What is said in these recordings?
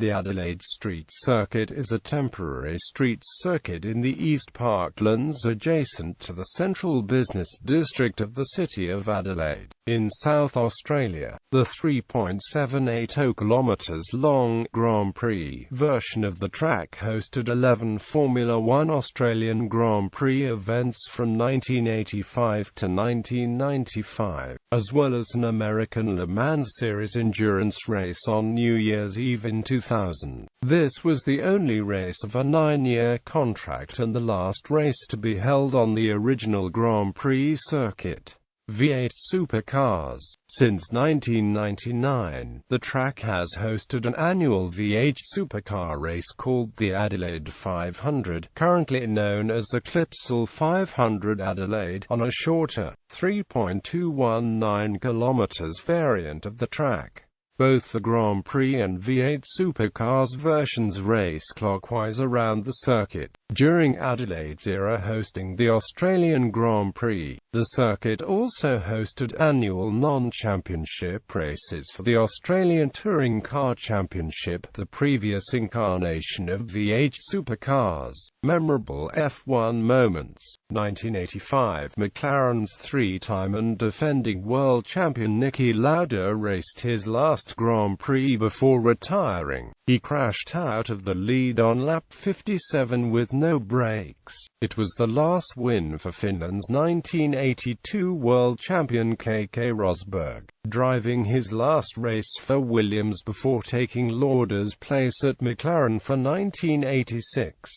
The Adelaide Street Circuit is a temporary street circuit in the East Parklands adjacent to the central business district of the city of Adelaide, in South Australia. The 3.780 kilometres long Grand Prix version of the track hosted 11 Formula One Australian Grand Prix events from 1985 to 1995, as well as an American Le Mans Series endurance race on New Year's Eve in 2000. This was the only race of a 9-year contract and the last race to be held on the original Grand Prix circuit. V8 Supercars. Since 1999, the track has hosted an annual V8 supercar race called the Adelaide 500, currently known as the Clipsal 500 Adelaide, on a shorter, 3.219 km variant of the track. Both the Grand Prix and V8 Supercars versions race clockwise around the circuit. During Adelaide's era hosting the Australian Grand Prix, the circuit also hosted annual non-championship races for the Australian Touring Car Championship, the previous incarnation of V8 Supercars. Memorable F1 moments. 1985, McLaren's three-time and defending world champion Niki Lauda raced his last Grand Prix before retiring. He crashed out of the lead on lap 57 with no brakes. It was the last win for Finland's 1982 world champion Keke Rosberg, driving his last race for Williams before taking Lauda's place at McLaren for 1986.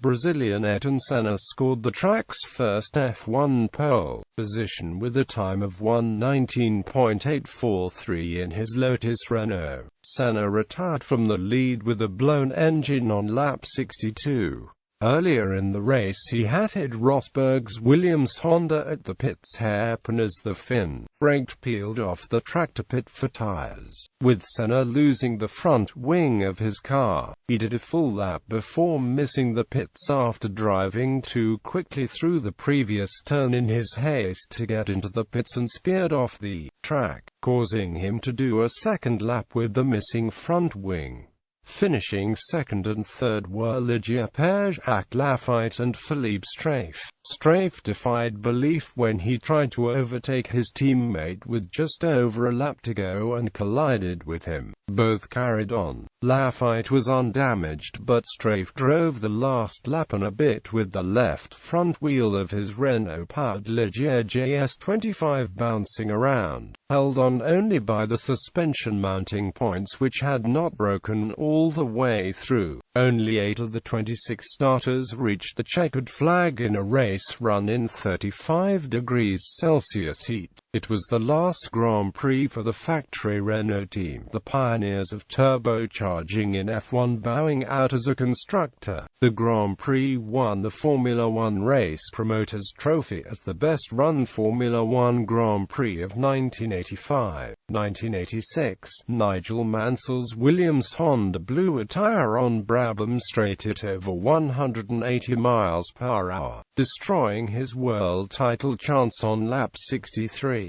Brazilian Ayrton Senna scored the track's first F1 pole position with a time of 1:19.843 in his Lotus Renault. Senna retired from the lead with a blown engine on lap 62. Earlier in the race he had hit Rosberg's Williams Honda at the pits hairpin as the Finn braked peeled off the track to pit for tyres. With Senna losing the front wing of his car, he did a full lap before missing the pits after driving too quickly through the previous turn in his haste to get into the pits and speared off the track, causing him to do a second lap with the missing front wing. Finishing second and third were Ligier Page, Jacques Laffite and Philippe Strafe. Strafe defied belief when he tried to overtake his teammate with just over a lap to go and collided with him. Both carried on. Laffite was undamaged but Strafe drove the last lap and a bit with the left front wheel of his Renault-powered Ligier JS25 bouncing around, held on only by the suspension mounting points which had not broken all the way through. Only 8 of the 26 starters reached the checkered flag in a race run in 35 degrees Celsius heat. It was the last Grand Prix for the factory Renault team, the pioneers of turbocharging in F1, bowing out as a constructor. The Grand Prix won the Formula One Race Promoters Trophy as the best-run Formula One Grand Prix of 1985. 1986, Nigel Mansell's Williams Honda blew a tyre on Brabham Straight at over 180 miles per hour, destroying his world title chance on lap 63.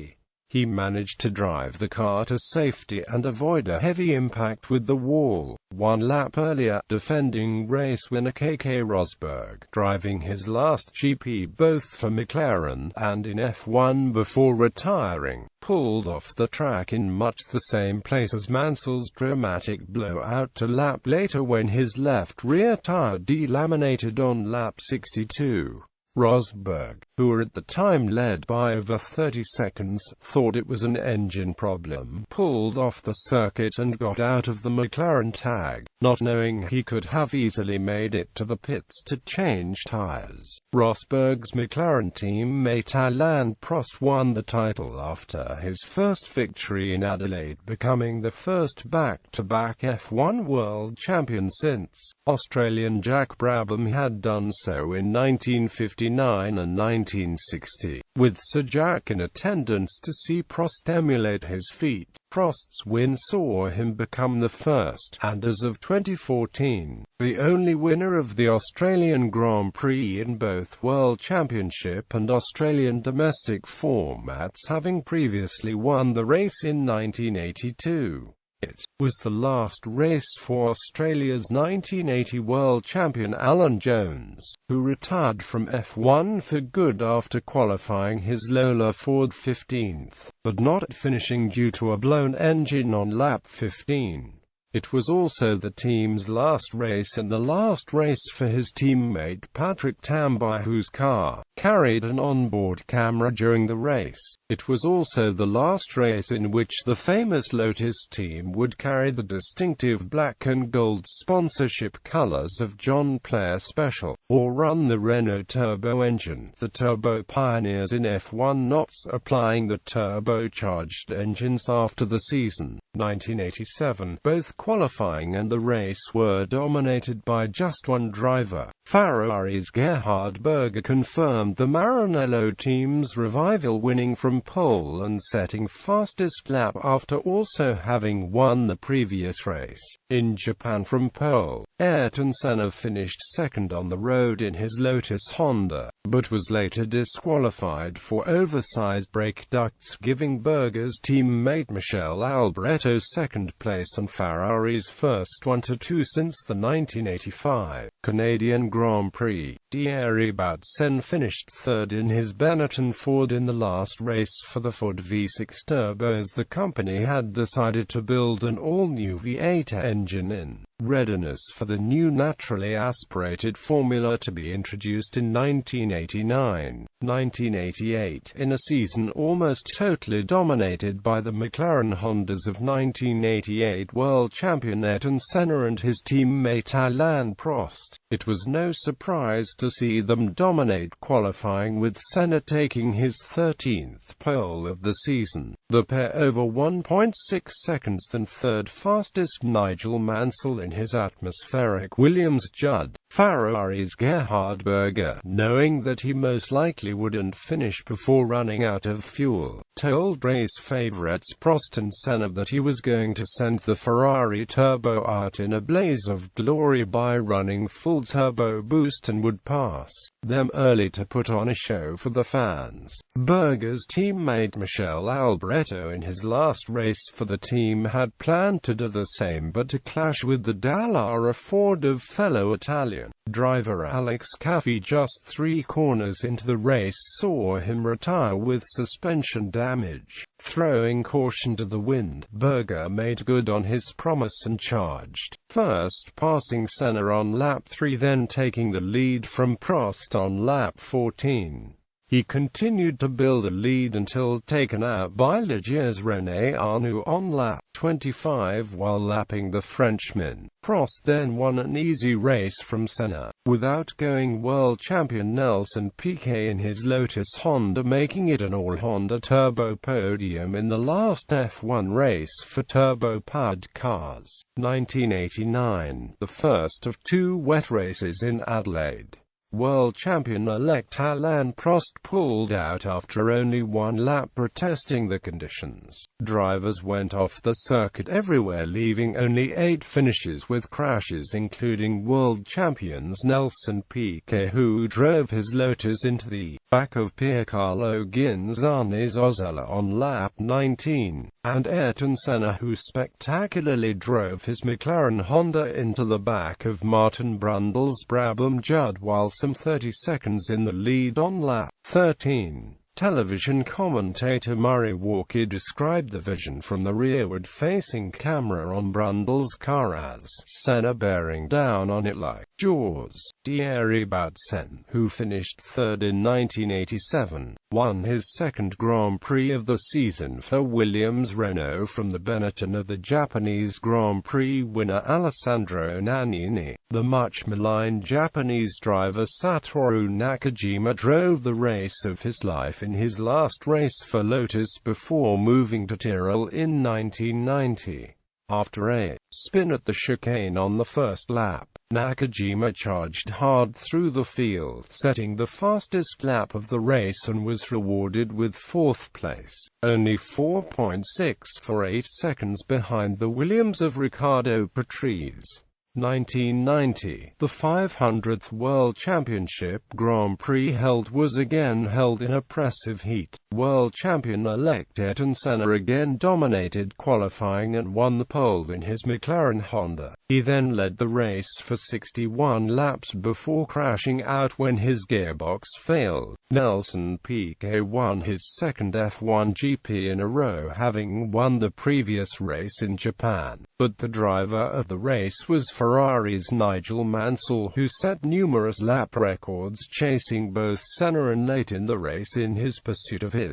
He managed to drive the car to safety and avoid a heavy impact with the wall. 1 lap earlier, defending race winner Keke Rosberg, driving his last GP both for McLaren and in F1 before retiring, pulled off the track in much the same place as Mansell's dramatic blowout a lap later when his left rear tire delaminated on lap 62. Rosberg, who at the time led by over 30 seconds, thought it was an engine problem, pulled off the circuit and got out of the McLaren tag, not knowing he could have easily made it to the pits to change tyres. Rosberg's McLaren teammate Alain Prost won the title after his first victory in Adelaide, becoming the first back-to-back F1 world champion since Australian Jack Brabham had done so in 1959 and 1960, with Sir Jack in attendance to see Prost emulate his feat. Prost's win saw him become the first, and as of 2014, the only winner of the Australian Grand Prix in both World Championship and Australian domestic formats, having previously won the race in 1982. It was the last race for Australia's 1980 world champion Alan Jones, who retired from F1 for good after qualifying his Lola Ford 15th, but not finishing due to a blown engine on lap 15. It was also the team's last race and the last race for his teammate Patrick Tambay, whose car carried an onboard camera during the race. It was also the last race in which the famous Lotus team would carry the distinctive black and gold sponsorship colors of John Player Special, or run the Renault turbo engine. The turbo pioneers in F1, not applying the turbocharged engines after the season 1987, both qualifying and the race were dominated by just one driver. Ferrari's Gerhard Berger confirmed the Maranello team's revival, winning from pole and setting fastest lap after also having won the previous race. In Japan from pole, Ayrton Senna finished second on the road in his Lotus Honda, but was later disqualified for oversized brake ducts, giving Berger's teammate Michele Alboreto second place and Ferrari's first 1-2 since the 1985 Canadian Grand Prix. Thierry Boutsen finished third in his Benetton Ford in the last race for the Ford V6 Turbo, as the company had decided to build an all-new V8 engine in readiness for the new naturally aspirated formula to be introduced in 1989-1988, in a season almost totally dominated by the McLaren Hondas of 1988 world champion Ayrton Senna and his teammate Alain Prost. It was no surprise to see them dominate qualifying, with Senna taking his 13th pole of the season, the pair over 1.6 seconds than third fastest Nigel Mansell in his atmospheric Williams Judd. Ferrari's Gerhard Berger, knowing that he most likely wouldn't finish before running out of fuel, told race favourites Prost and Senna that he was going to send the Ferrari turbo out in a blaze of glory by running full turbo boost and would pass them early to put on a show for the fans. Berger's teammate Michele Alboreto in his last race for the team had planned to do the same, but to clash with the Dallara Ford of fellow Italian driver Alex Caffi just 3 corners into the race saw him retire with suspension damage. Throwing caution to the wind, Berger made good on his promise and charged first, passing Senna on lap 3, then taking the lead from Prost on lap 14. He continued to build a lead until taken out by Ligier's René Arnoux on lap 25 while lapping the Frenchman. Prost then won an easy race from Senna, with outgoing world champion Nelson Piquet in his Lotus Honda, making it an all-Honda turbo podium in the last F1 race for turbo-powered cars. 1989, the first of 2 wet races in Adelaide. World champion-elect Alain Prost pulled out after only 1 lap, protesting the conditions. Drivers went off the circuit everywhere, leaving only 8 finishes with crashes, including world champions Nelson Piquet, who drove his Lotus into the back of Piercarlo Ghinzani's Ozella on lap 19, and Ayrton Senna, who spectacularly drove his McLaren Honda into the back of Martin Brundle's Brabham Judd while some 30 seconds in the lead on lap 13. Television commentator Murray Walker described the vision from the rearward-facing camera on Brundle's car as Senna bearing down on it like Jaws. Thierry Boutsen, who finished third in 1987, won his second Grand Prix of the season for Williams Renault from the Benetton of the Japanese Grand Prix winner Alessandro Nannini. The much-maligned Japanese driver Satoru Nakajima drove the race of his life in his last race for Lotus before moving to Tyrrell in 1990. After a spin at the chicane on the first lap, Nakajima charged hard through the field, setting the fastest lap of the race and was rewarded with 4th place, only 4.648 seconds behind the Williams of Riccardo Patrese. 1990, the 500th World Championship Grand Prix was again held in oppressive heat. World champion-elect Ayrton Senna again dominated qualifying and won the pole in his McLaren Honda. He then led the race for 61 laps before crashing out when his gearbox failed. Nelson Piquet won his second F1 GP in a row, having won the previous race in Japan. But the driver of the race was Ferrari's Nigel Mansell, who set numerous lap records, chasing both Senna and late in the race in his pursuit of his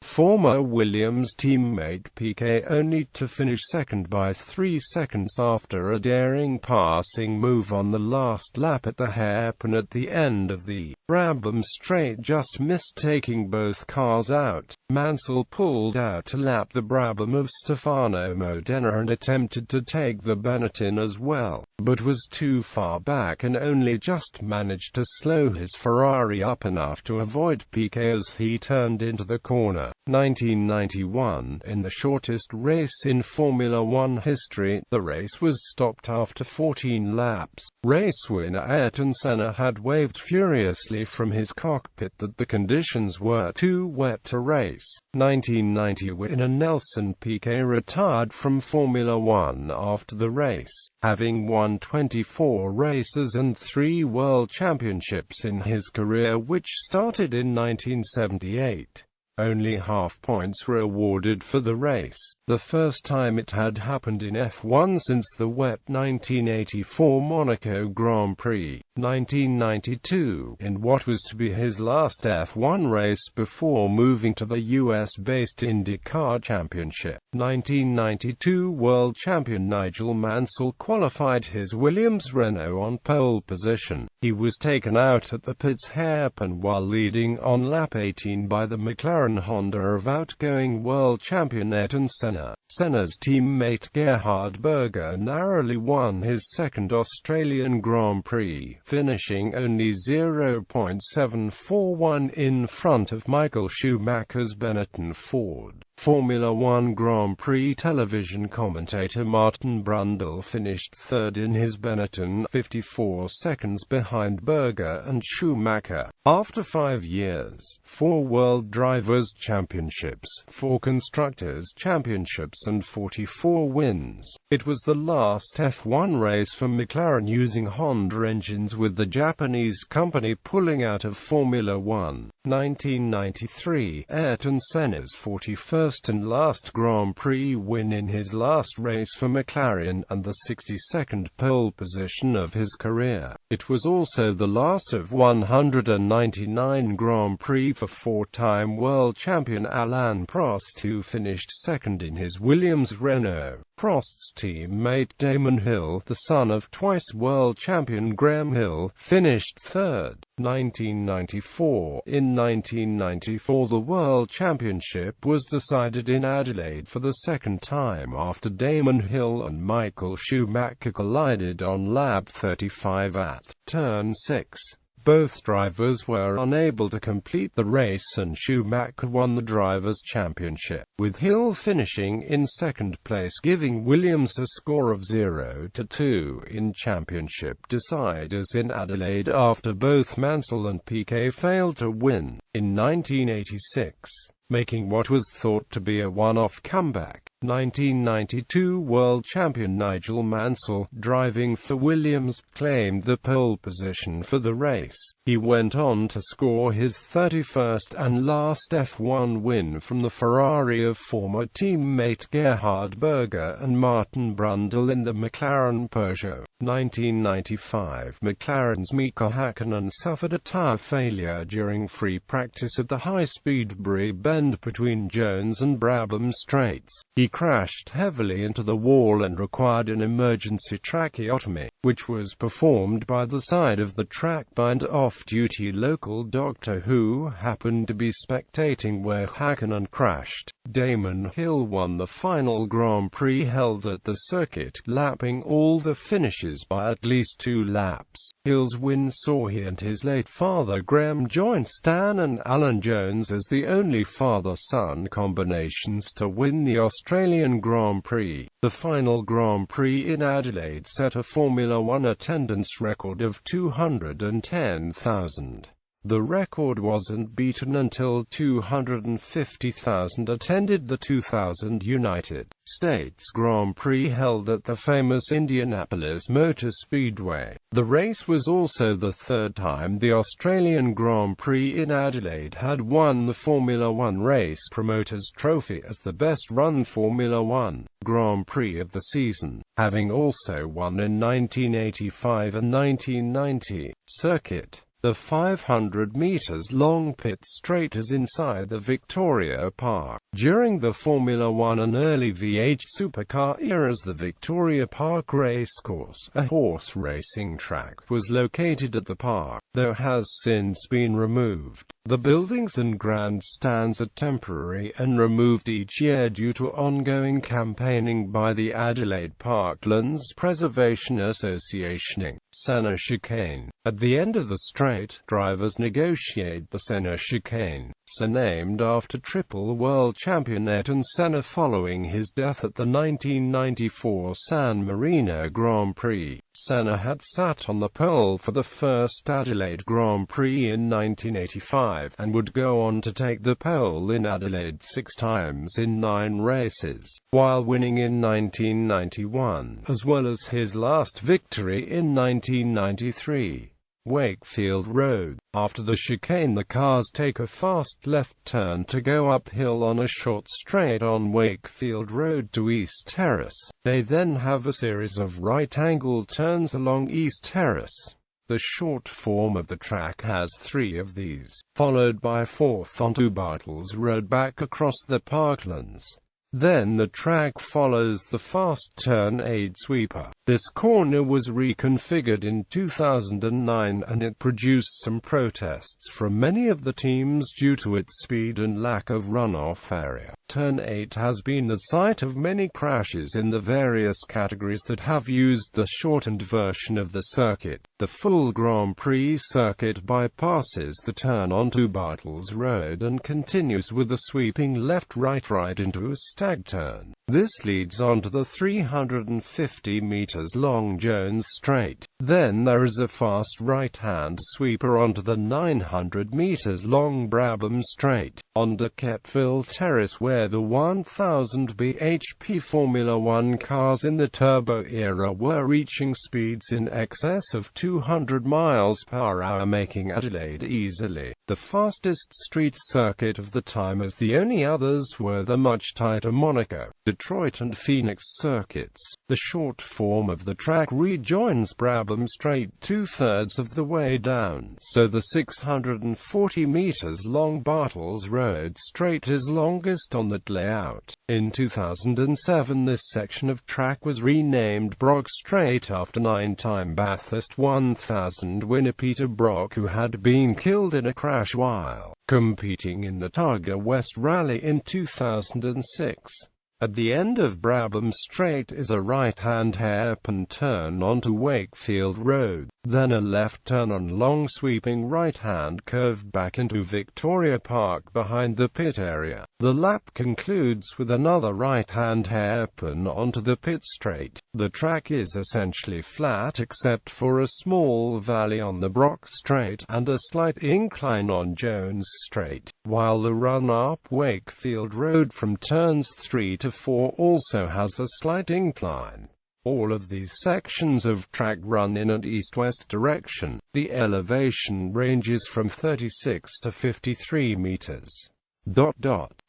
former Williams teammate Piquet, only to finish second by 3 seconds after a daring passing move on the last lap at the hairpin at the end of the Brabham Straight, just missed taking both cars out. Mansell pulled out to lap the Brabham of Stefano Modena and attempted to take the Benetton as well, but was too far back and only just managed to slow his Ferrari up enough to avoid Piquet as he turned into the corner. 1991, in the shortest race in Formula One history, the race was stopped after 14 laps. Race winner Ayrton Senna had waved furiously from his cockpit that the conditions were too wet to race. 1990 winner Nelson Piquet retired from Formula One after the race, having won 24 races and 3 world championships in his career, which started in 1978. Only half points were awarded for the race, the first time it had happened in F1 since the wet 1984 Monaco Grand Prix. 1992, in what was to be his last F1 race before moving to the US-based IndyCar Championship. 1992 world champion Nigel Mansell qualified his Williams Renault on pole position. He was taken out at the pit's hairpin while leading on lap 18 by the McLaren Honda of outgoing world champion Ayrton Senna. Senna's teammate Gerhard Berger narrowly won his second Australian Grand Prix, finishing only 0.741 in front of Michael Schumacher's Benetton Ford. Formula One Grand Prix television commentator Martin Brundle finished third in his Benetton, 54 seconds behind Berger and Schumacher. After 5 years, 4 World Drivers' Championships, 4 Constructors' Championships and 44 wins, it was the last F1 race for McLaren using Honda engines, with the Japanese company pulling out of Formula One. 1993, Ayrton Senna's 41st and last Grand Prix win in his last race for McLaren, and the 62nd pole position of his career. It was also the last of 199 Grand Prix for 4-time world champion Alain Prost, who finished second in his Williams Renault. Prost's teammate Damon Hill, the son of twice world champion Graham Hill, finished third. 1994. In 1994, the World Championship was decided in Adelaide for the second time after Damon Hill and Michael Schumacher collided on lap 35 at turn 6. Both drivers were unable to complete the race and Schumacher won the Drivers' Championship, with Hill finishing in second place, giving Williams a score of 0-2 in championship deciders in Adelaide after both Mansell and Piquet failed to win. In 1986, making what was thought to be a one-off comeback, 1992 world champion Nigel Mansell, driving for Williams, claimed the pole position for the race. He went on to score his 31st and last F1 win from the Ferrari of former teammate Gerhard Berger and Martin Brundle in the McLaren Peugeot. 1995, McLaren's Mika Hakkinen suffered a tyre failure during free practice at the high-speed Brie bend between Jones and Brabham Straits. He crashed heavily into the wall and required an emergency tracheotomy, which was performed by the side of the track by an off-duty local doctor who happened to be spectating where Hakkinen crashed. Damon Hill won the final Grand Prix held at the circuit, lapping all the finishes by at least 2 laps. Hill's win saw he and his late father Graham join Stan and Alan Jones as the only father-son combinations to win the Australian Australian Grand Prix. The final Grand Prix in Adelaide set a Formula One attendance record of 210,000. The record wasn't beaten until 250,000 attended the 2000 United States Grand Prix held at the famous Indianapolis Motor Speedway. The race was also the third time the Australian Grand Prix in Adelaide had won the Formula One Race Promoters Trophy as the best-run Formula One Grand Prix of the season, having also won in 1985 and 1990. Circuit. The 500 meters long pit straight is inside the Victoria Park. During the Formula One and early V8 supercar eras, the Victoria Park Racecourse, a horse racing track, was located at the park, though has since been removed. The buildings and grandstands are temporary and removed each year due to ongoing campaigning by the Adelaide Parklands Preservation Association. Sanna Chicane. At the end of the straight, drivers negotiate the Sanna Chicane, named after triple world champion Ayrton Senna following his death at the 1994 San Marino Grand Prix. Senna had sat on the pole for the first Adelaide Grand Prix in 1985, and would go on to take the pole in Adelaide 6 times in 9 races, while winning in 1991, as well as his last victory in 1993. Wakefield Road. After the chicane, the cars take a fast left turn to go uphill on a short straight on Wakefield Road to East Terrace. They then have a series of right-angle turns along East Terrace. The short form of the track has 3 of these, followed by a 4th onto Bartles Road back across the Parklands. Then the track follows the fast turn aid sweeper. This corner was reconfigured in 2009 and it produced some protests from many of the teams due to its speed and lack of runoff area. Turn 8 has been the site of many crashes in the various categories that have used the shortened version of the circuit. The full Grand Prix circuit bypasses the turn onto Bartles Road and continues with a sweeping left-right into a stag turn. This leads onto the 350 meters long Jones Straight. Then there is a fast right-hand sweeper onto the 900 meters long Brabham Straight, onto Kettville Terrace, where the 1000 bhp Formula One cars in the turbo era were reaching speeds in excess of 200 miles per hour, making Adelaide easily the fastest street circuit of the time, as the only others were the much tighter Monaco, Detroit and Phoenix circuits. The short form of the track rejoins Brabham Straight 2/3 of the way down, so the 640 meters long Bartles Road Straight is longest on that layout. In 2007, this section of track was renamed Brock Straight after 9-time Bathurst 1000 winner Peter Brock, who had been killed in a crash while competing in the Targa West Rally in 2006. At the end of Brabham Straight is a right-hand hairpin turn onto Wakefield Road, then a left turn on long sweeping right-hand curve back into Victoria Park behind the pit area. The lap concludes with another right-hand hairpin onto the pit straight. The track is essentially flat except for a small valley on the Brock Straight and a slight incline on Jones Straight, while the run-up Wakefield Road from turns 3 to 4 also has a slight incline. All of these sections of track run in an east-west direction. The elevation ranges from 36 to 53 meters.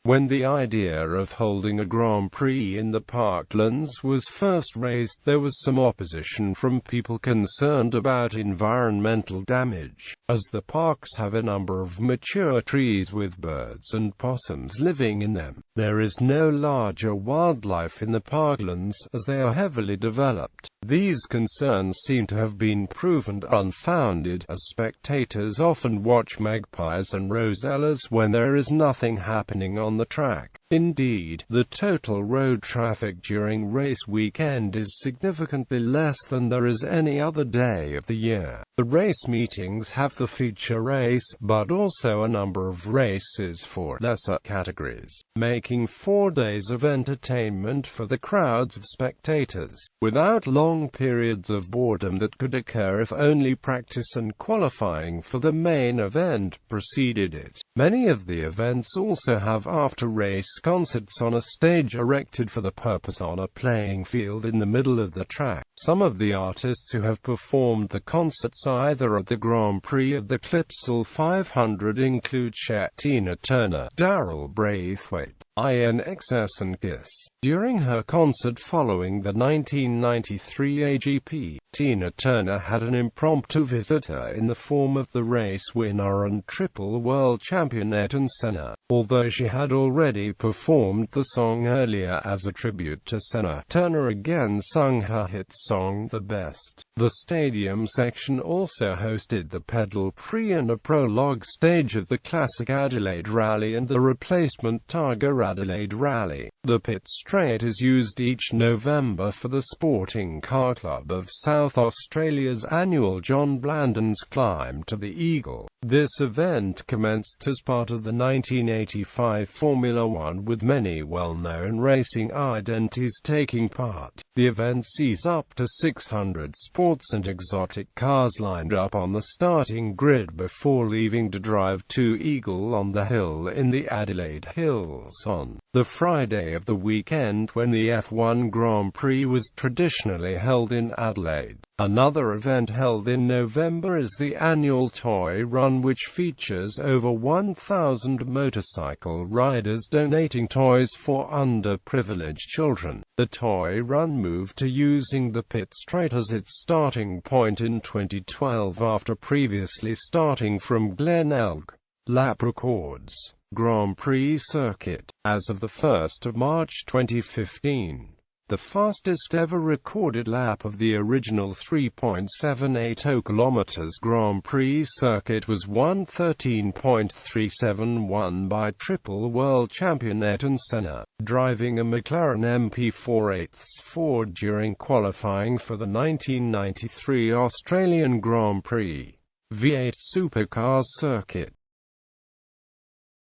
When the idea of holding a Grand Prix in the Parklands was first raised, there was some opposition from people concerned about environmental damage, as the parks have a number of mature trees with birds and possums living in them. There is no larger wildlife in the Parklands, as they are heavily developed. These concerns seem to have been proven unfounded, as spectators often watch magpies and rosellas when there is nothing happening on the track. Indeed, the total road traffic during race weekend is significantly less than there is any other day of the year. The race meetings have the feature race, but also a number of races for lesser categories, making 4 days of entertainment for the crowds of spectators, without long periods of boredom that could occur if only practice and qualifying for the main event preceded it. Many of the events also have after-race concerts on a stage erected for the purpose on a playing field in the middle of the track. Some of the artists who have performed the concerts either at the Grand Prix of the Clipsal 500 include Tina Turner, Darrell Braithwaite, INXS and Kiss. During her concert following the 1993 AGP, Tina Turner had an impromptu visitor in the form of the race winner and triple world champion Ayrton Senna. Although she had already performed the song earlier as a tribute to Senna, Turner again sung her hit song The Best. The stadium section also hosted the Pedal Prix and a prologue stage of the classic Adelaide Rally and the replacement Targa Adelaide Rally. The pit straight is used each November for the Sporting Car Club of South Australia's annual John Blandon's Climb to the Eagle. This event commenced as part of the 1985 Formula One with many well-known racing identities taking part. The event sees up to 600 sports and exotic cars lined up on the starting grid before leaving to drive to Eagle on the Hill in the Adelaide Hills on the Friday of the weekend when the F1 Grand Prix was traditionally held in Adelaide. Another event held in November is the annual Toy Run, which features over 1,000 motorcycle riders donating toys for underprivileged children. The Toy Run moved to using the pit straight as its starting point in 2012 after previously starting from Glen Elg. Lap records. Grand Prix circuit. As of the 1st of March 2015. The fastest ever recorded lap of the original 3.780 km Grand Prix circuit was 1:13.371 by triple world champion Ayrton Senna, driving a McLaren MP4/8 Ford during qualifying for the 1993 Australian Grand Prix V8 Supercars circuit.